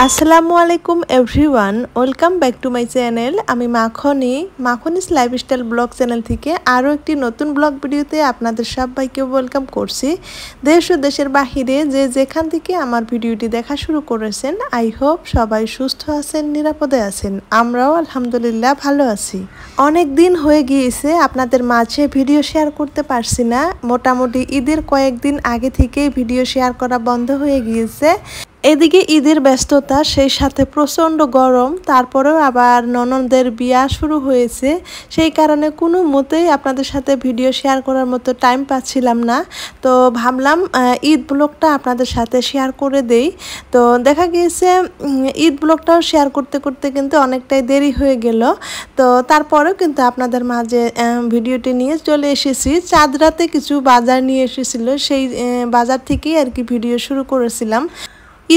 আসসালামু আলাইকুম everyone, welcome back to my channel. আমি মাখনিস লাইফস্টাইল ব্লগ চ্যানেল থেকে আরও একটি নতুন ব্লগ ভিডিওতে আপনাদের সবাইকে ওয়েলকাম করছি। দেশ ও দেশের বাহিরে যে যেখান থেকে আমার ভিডিওটি দেখা শুরু করেছেন, আই হোপ সবাই সুস্থ আছেন, নিরাপদে আছেন। আমরাও আলহামদুলিল্লাহ ভালো আছি। অনেক দিন হয়ে গিয়েছে আপনাদের মাঝে ভিডিও শেয়ার করতে পারছি না। মোটামুটি ঈদের কয়েকদিন আগে থেকেই ভিডিও শেয়ার করা বন্ধ হয়ে গিয়েছে। এদিকে ঈদের ব্যস্ততা, সেই সাথে প্রচণ্ড গরম, তারপরেও আবার ননদের বিয়া শুরু হয়েছে। সেই কারণে কোনো মতেই আপনাদের সাথে ভিডিও শেয়ার করার মতো টাইম পাচ্ছিলাম না। তো ভাবলাম ঈদ ব্লগটা আপনাদের সাথে শেয়ার করে দেই। তো দেখা গিয়েছে ঈদ ব্লগটাও শেয়ার করতে করতে কিন্তু অনেকটাই দেরি হয়ে গেল। তো তারপরেও কিন্তু আপনাদের মাঝে ভিডিওটি নিয়ে চলে এসেছি। চাঁদ রাতে কিছু বাজার নিয়ে এসেছিল, সেই বাজার থেকেই আর কি ভিডিও শুরু করেছিলাম।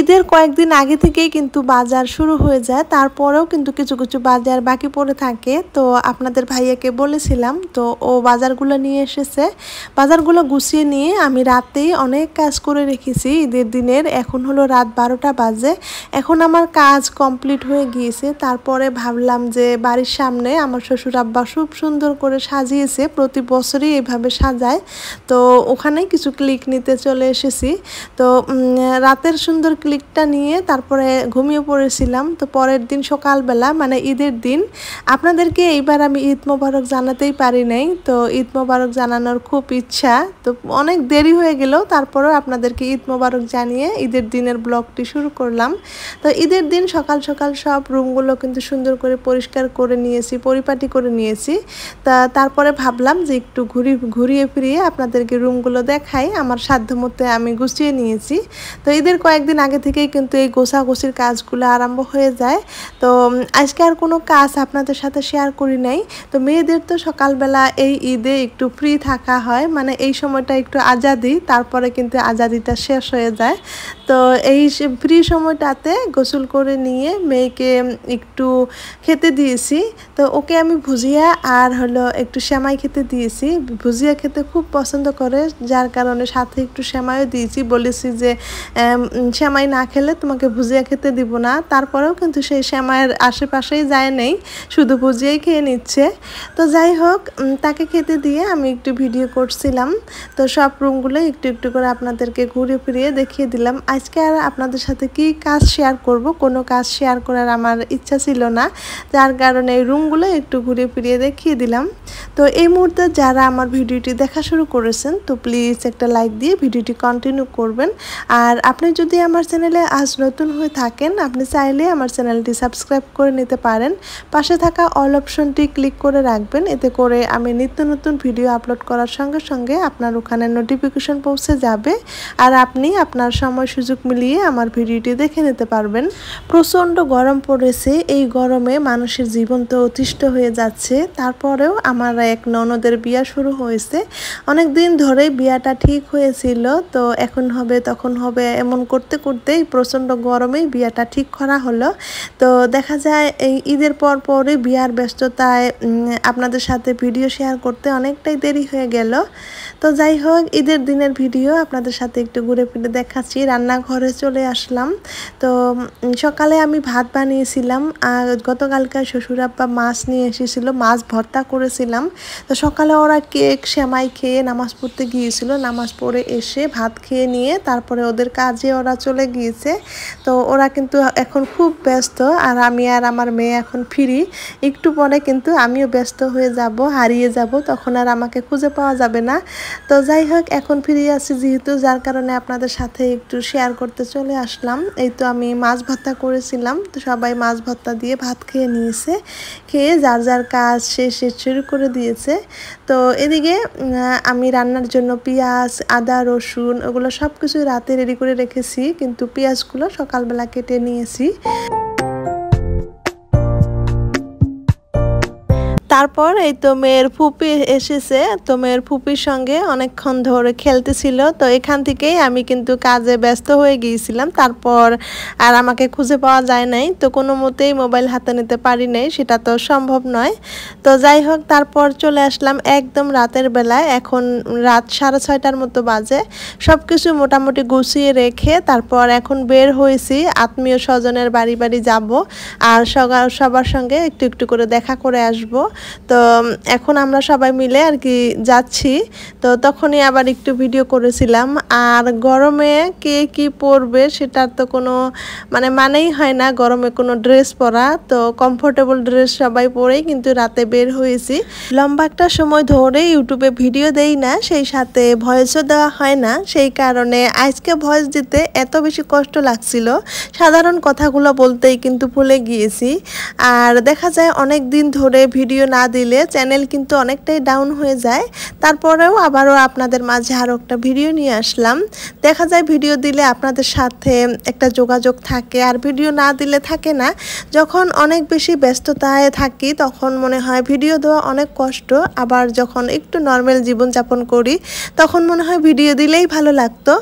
ঈদের কয়েকদিন আগে থেকেই কিন্তু বাজার শুরু হয়ে যায়, তারপরেও কিন্তু কিছু কিছু বাজার বাকি পড়ে থাকে। তো আপনাদের ভাইয়াকে বলেছিলাম, তো ও বাজারগুলো নিয়ে এসেছে। বাজারগুলো গুছিয়ে নিয়ে আমি রাতেই অনেক কাজ করে রেখেছি ঈদের দিনের। এখন হলো রাত 12টা বাজে। এখন আমার কাজ কমপ্লিট হয়ে গিয়েছে। তারপরে ভাবলাম যে বাড়ির সামনে আমার শ্বশুর আব্বা খুব সুন্দর করে সাজিয়েছে, প্রতি বছরই এভাবে সাজায়। তো ওখানে কিছু ক্লিক নিতে চলে এসেছি। তো রাতের সুন্দর ক্লিকটা নিয়ে তারপরে ঘুমিয়ে পড়েছিলাম। তো পরের দিন সকালবেলা, মানে ঈদের দিন, আপনাদেরকে এইবার আমি ঈদ মোবারক জানাতেই পারি নাই। তো ঈদ মোবারক জানানোর খুব ইচ্ছা, তো অনেক দেরি হয়ে গেল, তারপরেও আপনাদেরকে ঈদ মোবারক জানিয়ে ঈদের দিনের ব্লগটি শুরু করলাম। তো ঈদের দিন সকাল সকাল সব রুমগুলো কিন্তু সুন্দর করে পরিষ্কার করে নিয়েছি, পরিপাটি করে নিয়েছি। তারপরে ভাবলাম যে একটু ঘুরিয়ে ফিরিয়ে আপনাদেরকে রুমগুলো দেখাই। আমার সাধ্যমতো আমি গুছিয়ে নিয়েছি। তো ঈদের কয়েকদিন আগে থেকেই কিন্তু এই গোছাগুছির কাজগুলো আরম্ভ হয়ে যায়। তো আজকে আর কোনো কাজ আপনাদের সাথে শেয়ার করি নাই। তো মেয়েদের তো সকালবেলা এই ঈদে একটু ফ্রি থাকা হয়, মানে এই সময়টা একটু আজাদি, তারপরে কিন্তু আজাদিটা শেষ হয়ে যায়। তো এই ফ্রি সময়টাতে গোসল করে নিয়ে মেয়েকে একটু খেতে দিয়েছি। তো ওকে আমি ভুজিয়া আর হলো একটু সেমাই খেতে দিয়েছি। ভুজিয়া খেতে খুব পছন্দ করে, যার কারণে সাথে একটু সেমাইও দিয়েছি। বলেছি যে সেমাই না খেলে তোমাকে ভুজিয়া খেতে দিব না। তারপরেও কিন্তু সেই সেমাইয়ের আশেপাশেই যায় নেই, শুধু ভুজিয়াই খেয়ে নিচ্ছে। তো যাই হোক, তাকে খেতে দিয়ে আমি একটু ভিডিও করছিলাম। তো সব রুমগুলো একটু একটু করে আপনাদেরকে ঘুরে ফিরিয়ে দেখিয়ে দিলাম। আজকে আর আপনাদের সাথে কি কাজ শেয়ার করব, কোনো কাজ শেয়ার করার আমার ইচ্ছা ছিল না, যার কারণে এই রুমগুলো একটু ঘুরে ফিরিয়ে দেখিয়ে দিলাম। তো এই মুহূর্তে যারা আমার ভিডিওটি দেখা শুরু করেছেন, তো প্লিজ একটা লাইক দিয়ে ভিডিওটি কন্টিনিউ করবেন। আর আপনি যদি আমার চ্যানেলে আজ নতুন হয়ে থাকেন, আপনি চাইলে আমার চ্যানেলটি সাবস্ক্রাইব করে নিতে পারেন। পাশে থাকা অল অপশনটি ক্লিক করে রাখবেন, এতে করে আমি নিত্য নতুন ভিডিও আপলোড করার সঙ্গে সঙ্গে আপনার ওখানে নোটিফিকেশন পৌঁছে যাবে, আর আপনি আপনার সময় সুযোগ মিলিয়ে আমার ভিডিওটি দেখে নিতে পারবেন। প্রচণ্ড গরম পড়েছে, এই গরমে মানুষের জীবন তো অতিষ্ঠ হয়ে যাচ্ছে। তারপরেও আমার এক ননদের বিয়া শুরু হয়েছে। অনেক দিন ধরেই বিয়াটা ঠিক হয়েছিল, তো এখন হবে তখন হবে এমন করতে করতেই প্রচণ্ড গরমেই বিয়াটা ঠিক করা হলো। তো দেখা যায় এই ঈদের পরে বিয়ার ব্যস্ততায় আপনাদের সাথে ভিডিও শেয়ার করতে অনেকটাই দেরি হয়ে গেল। তো যাই হোক, ঈদের দিনের ভিডিও আপনাদের সাথে একটু ঘুরে ফিরে দেখাচ্ছি। রান্নাঘরে চলে আসলাম। তো সকালে আমি ভাত বানিয়েছিলাম, আর গতকালকে শ্বশুর আব্বা মাছ নিয়ে এসেছিলো, মাছ ভর্তা করেছিলাম। তো সকালে ওরা কেক সেমাই খেয়ে নামাজ পড়তে গিয়েছিল, নামাজ পড়ে এসে ভাত খেয়ে নিয়ে তারপরে ওদের কাজে ওরা চলে গিয়েছে। তো ওরা কিন্তু এখন খুব ব্যস্ত, আর আমি আর আমার মেয়ে এখন ফ্রি। একটু পরে কিন্তু আমিও ব্যস্ত হয়ে যাব, হারিয়ে যাব, তখন আর আমাকে খুঁজে পাওয়া যাবে না। তো যাই হোক, এখন ফ্রি আছি যেহেতু, যার কারণে আপনাদের সাথে একটু শেয়ার করতে চলে আসলাম। এই তো আমি মাছ ভর্তা করেছিলাম, তো সবাই মাছ ভর্তা দিয়ে ভাত খেয়ে নিয়েছে, খেয়ে যার যার কাজ শেষ শুরু করে দিয়েছে। তো এদিকে আমি রান্নার জন্য পেঁয়াজ, আদা, রসুন ওগুলো সব কিছু রাতে রেডি করে রেখেছি, কিন্তু পেঁয়াজগুলো সকালবেলা কেটে নিয়েছি। তারপর এই তো মেয়ের ফুপি এসেছে, তো মেয়ের ফুপির সঙ্গে অনেকক্ষণ ধরে খেলতেছিল। তো এখান থেকেই আমি কিন্তু কাজে ব্যস্ত হয়ে গিয়েছিলাম। তারপর আর আমাকে খুঁজে পাওয়া যায় নাই, তো কোনো মতেই মোবাইল হাতে নিতে পারি নাই, সেটা তো সম্ভব নয়। তো যাই হোক, তারপর চলে আসলাম একদম রাতের বেলায়। এখন রাত 6:30টার মতো বাজে। সব কিছু মোটামুটি গুছিয়ে রেখে তারপর এখন বের হয়েছি আত্মীয় স্বজনের বাড়ি বাড়ি যাব, আর সবার সঙ্গে একটু একটু করে দেখা করে আসব। তো এখন আমরা সবাই মিলে আর কি যাচ্ছি। তো তখনই আবার একটু ভিডিও করেছিলাম। আর গরমে কে কি পরবে সেটার তো কোনো মানেই হয় না, গরমে কোনো ড্রেস পরা। তো কমফোর্টেবল ড্রেস সবাই পরেই কিন্তু রাতে বের হয়েছি। লম্বা একটা সময় ধরে ইউটিউবে ভিডিও দেই না, সেই সাথে ভয়েসও দেওয়া হয় না, সেই কারণে আজকে ভয়েস দিতে এত বেশি কষ্ট লাগছিল, সাধারণ কথাগুলো বলতেই কিন্তু ভুলে গিয়েছি। আর দেখা যায় অনেক দিন ধরে ভিডিও না দিলে চ্যানেল কিন্তু অনেকটাই ডাউন হয়ে যায়। তারপরেও আবারও আপনাদের মাঝে আরও একটা ভিডিও নিয়ে আসলাম। দেখা যায় ভিডিও দিলে আপনাদের সাথে একটা যোগাযোগ থাকে, আর ভিডিও না দিলে থাকে না। যখন অনেক বেশি ব্যস্ততায় থাকি তখন মনে হয় ভিডিও দেওয়া অনেক কষ্ট, আবার যখন একটু নর্মাল জীবনযাপন করি তখন মনে হয় ভিডিও দিলেই ভালো লাগতো।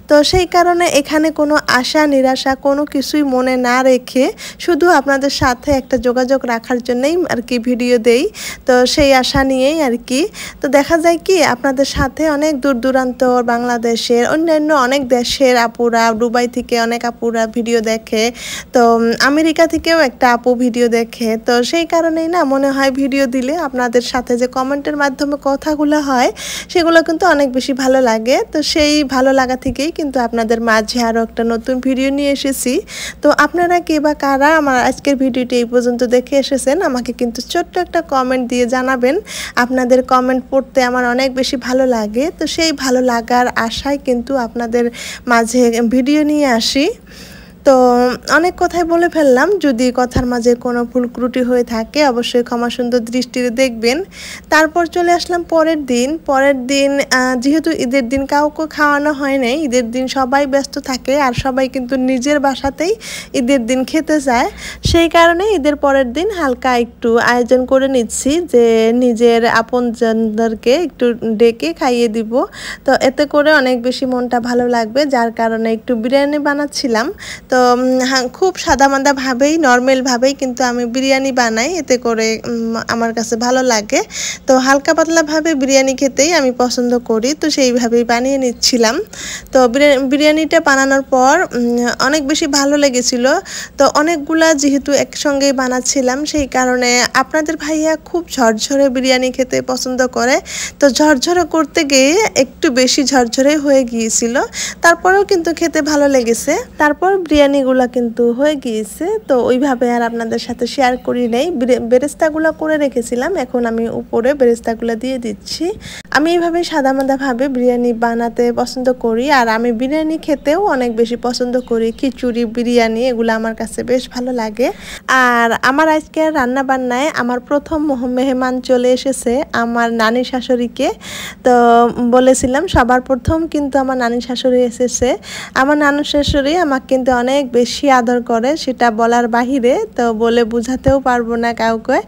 তো সেই কারণে এখানে কোনো আশা নিরাশা কোনো কিছুই মনে না রেখে শুধু আপনাদের সাথে একটা যোগাযোগ রাখার জন্যই আর কি ভিডিও দেই। তো সেই আশা নিয়েই আর কি। তো দেখা যায় কি আপনাদের সাথে অনেক দূর দূরান্ত বাংলাদেশের অন্যান্য অনেক দেশের আপুরা, দুবাই থেকে অনেক আপুরা ভিডিও দেখে, তো আমেরিকা থেকেও একটা আপু ভিডিও দেখে। তো সেই কারণেই না মনে হয় ভিডিও দিলে আপনাদের সাথে যে কমেন্টের মাধ্যমে কথাগুলো হয় সেগুলো কিন্তু অনেক বেশি ভালো লাগে। তো সেই ভালো লাগা থেকেই কিন্তু আপনাদের মাঝে আরও একটা নতুন ভিডিও নিয়ে এসেছি। তো আপনারা কে বা কারা আমার আজকের ভিডিওটি এই পর্যন্ত দেখে এসেছেন আমাকে কিন্তু ছোট্ট একটা কমেন্ট দিয়ে জানাবেন। আপনাদের কমেন্ট পড়তে আমার অনেক বেশি ভালো লাগে। তো সেই ভালো লাগার আশায় কিন্তু আপনাদের মাঝে ভিডিও নিয়ে আসি। তো অনেক কথাই বলে ফেললাম, যদি কথার মাঝে কোনো ভুল ত্রুটি হয়ে থাকে অবশ্যই ক্ষমা সুন্দর দৃষ্টিতে দেখবেন। তারপর চলে আসলাম পরের দিন যেহেতু ঈদের দিন কাউকে খাওয়ানো হয় নাই, ঈদের দিন সবাই ব্যস্ত থাকে আর সবাই কিন্তু নিজের বাসাতেই ঈদের দিন খেতে চায়। সেই কারণে ঈদের পরের দিন হালকা একটু আয়োজন করে নিচ্ছি যে নিজের আপনজনদেরকে একটু ডেকে খাইয়ে দিব। তো এতে করে অনেক বেশি মনটা ভালো লাগবে, যার কারণে একটু বিরিয়ানি বানাচ্ছিলাম। তো খুব সাদামাদাভাবেই নর্মালভাবেই কিন্তু আমি বিরিয়ানি বানাই, এতে করে আমার কাছে ভালো লাগে। তো হালকা পাতলাভাবে বিরিয়ানি খেতেই আমি পছন্দ করি, তো সেইভাবেই বানিয়ে নিচ্ছিলাম। তো বিরিয়ানিটা বানানোর পর অনেক বেশি ভালো লেগেছিল। তো অনেকগুলা যেহেতু একসঙ্গেই বানাচ্ছিলাম সেই কারণে আপনাদের ভাইয়া খুব ঝরঝরে বিরিয়ানি খেতে পছন্দ করে। তো ঝরঝরে করতে গিয়ে একটু বেশি ঝরঝরে হয়ে গিয়েছিল, তারপরেও কিন্তু খেতে ভালো লেগেছে। তারপর বিরিয়ানিগুলো কিন্তু হয়ে গিয়েছে, তো ওইভাবে আর আপনাদের সাথে শেয়ার করি নেই। বেরেস্তাগুলো করে রেখেছিলাম, এখন আমি উপরে বেরেস্তাগুলো দিয়ে দিচ্ছি। আমি এইভাবে সাদামাদাভাবে বিরিয়ানি বানাতে পছন্দ করি, আর আমি বিরিয়ানি খেতেও অনেক বেশি পছন্দ করি। খিচুড়ি, বিরিয়ানি এগুলো আমার কাছে বেশ ভালো লাগে। আর আমার আজকে রান্না বান্নায় আমার প্রথম মেহমান চলে এসেছে আমার নানি শাশুড়িকে। তো বলেছিলাম সবার প্রথম কিন্তু আমার নানি শাশুড়ি এসেছে। আমার নানু শাশুড়ি আমাকে কিন্তু অনেক বেশি আদর করে, সেটা বলার বাহিরে, তো বলে বোঝাতেও পারবো না কাউকে।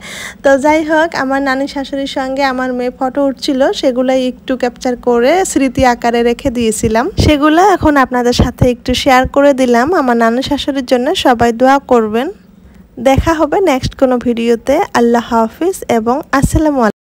তো যাই হোক, আমার নানি শাশুড়ির সঙ্গে আমার মেয়ে ফটো উঠছিল, সেগুলাই একটু ক্যাপচার করে স্মৃতি আকারে রেখে দিয়েছিলাম। সেগুলো এখন আপনাদের সাথে একটু শেয়ার করে দিলাম। আমার নানু শাশুড়ির জন্য সবাই দোয়া করবেন। দেখা হবে নেক্সট কোনো ভিডিওতে। আল্লাহ হাফিজ এবং আসসালামু আলাইকুম।